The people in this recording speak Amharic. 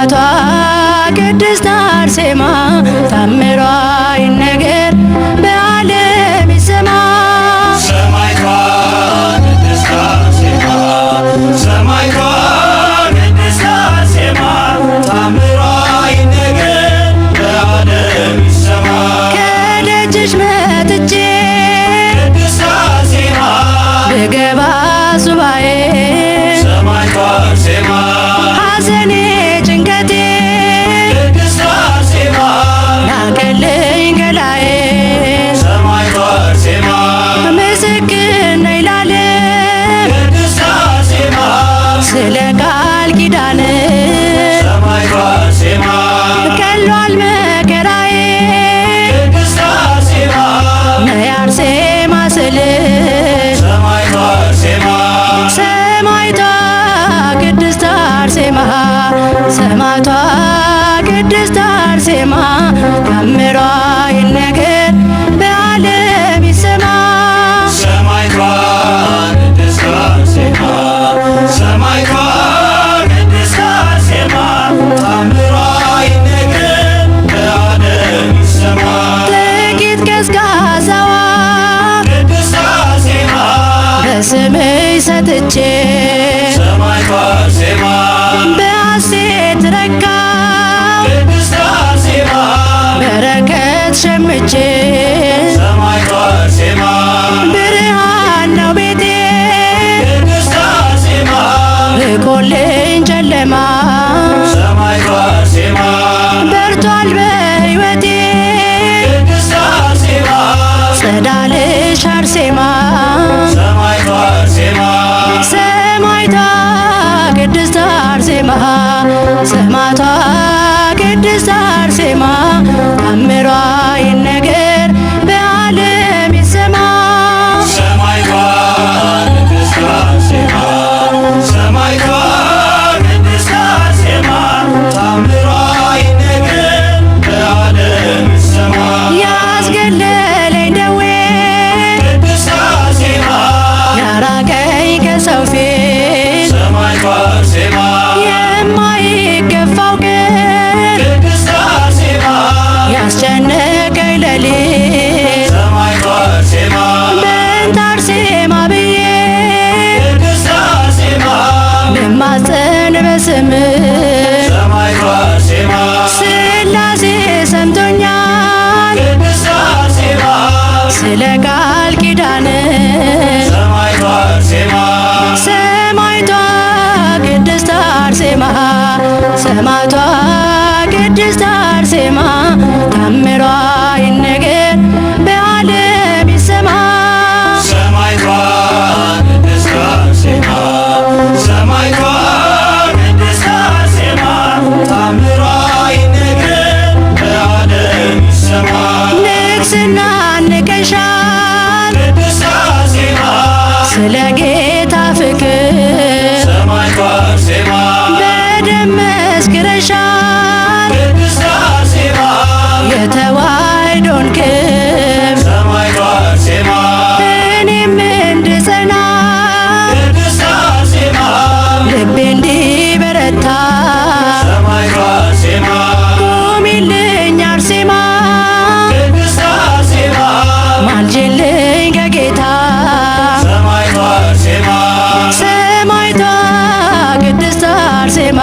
ሰማዕቷ ቅድስት አርሴማ ታምሯ ይነገር በዓለም ይሰማ። ሰማዕቷ ቅድስት አርሴማ ሰማዕቷ ቅድስት አርሴማ ታምሯ ይነገር በዓለም ይሰማ። ከደጅሽ መጥቼ ቅድስት አርሴማ ብገባ ሱባኤ ሰማዕቷ አርሴማ ሐዘኔ ጭንቀቴ ቅድስት አርሴማ ናቀልኝ ገላዬ ሰማዕቷ አርሴማ ምስክር ነኝ ላለም ቅድስት አርሴማ ስለ ቃል ኪዳንሽ ሰማዕቷ አርሴማ ቀሏል መከራዬ ቅድስት አርሴማ ነይ አርሴማ ስልሽ ሰማዕቷ አርሴማ ሰማዕቷ ቅድስት አርሴማ ሰማዕቷ ቅድስት አርሴማ ታምሯ ይነገር በዓለም ይሰማ። ሰማዕቷ ቅድስት አርሴማ ሰማዕቷ ቅድስት አርሴማ ታምሯ ይነገር በዓለም ይሰማ። ጥቂት ቀዝቃዛዋ ቅድስት አርሴማ በስምሽ ሰጥቼ ሰማዕቷ አርሴማ በሐሴት ረካው ቅድስት አርሴማ በረከት ሸምቼ ሰማዕቷ አርሴማ ብርሃን ነው ቤቴ ቅድስት አርሴማ ርቆልኝ ጨለማ ሰማዕቷ አርሴማ በርቷል በሕይወቴ ቅድስት አርሴማ ጸዳልሽ አርሴማ ሰማዕቷ አርሴማ ሰማዕቷ ቅድስት አርሴማ ሰማዕቷ ቅድስት አርሴማ ታምሯ ይነገር በዓለም ይሰማ። ሰማዕቷ ቅድስት አርሴማ ሰማዕቷ ቅድስት አርሴማ ታምሯ ይነገር በዓለም ይሰማ። ያስገለለኝ ደዌ ቅድስት አርሴማ ያራቀኝ ከሰው ፊት ሰማዕቷ አርሴማ የማይገፋው ቀን ቅድስት አርሴማ ያስጨነቀኝ ሌሊት ሰማዕቷ አርሴማ በእንተ አርሴማ ብዬ ቅድስት አርሴማ ልማጸን በስምሽ ሰማዕቷ አርሴማ ሥላሴ ሰምቶኛል ቅድስት አርሴማ ስለ ቃል ኪዳንሽ ሰማዕቷ አርሴማ ሰማዕቷ ቅድስት አርሴማ ሰማዕቷ ቅድስት አርሴማ ታምሯ ይነገር በዓለም ይሰማ። ሰማዕቷ ቅድስት አርሴማ ሰማዕቷ ቅድስት አርሴማ ታምሯ ይነገር በዓለም ይሰማ። ንግስና ንቀሻል ቅድስት አርሴማ ስለ ጌታ ፍቅር ሰማዕቷ አርሴማ በደም መስክረሻል ቅድስት አርሴማ የተዋሕዶን ክብር ሰማዕቷ አርሴማ እኔም እንድጸና ቅድስት አርሴማ ልቤ እንዲበረታ ሰማዕቷ አርሴማ ቁሚልኝ አርሴማ ቅድስት አርሴማ ማልጅልኝ ከጌታ ሰማዕቷ አርሴማ ሰማዕቷ ቅድስት አርሴማ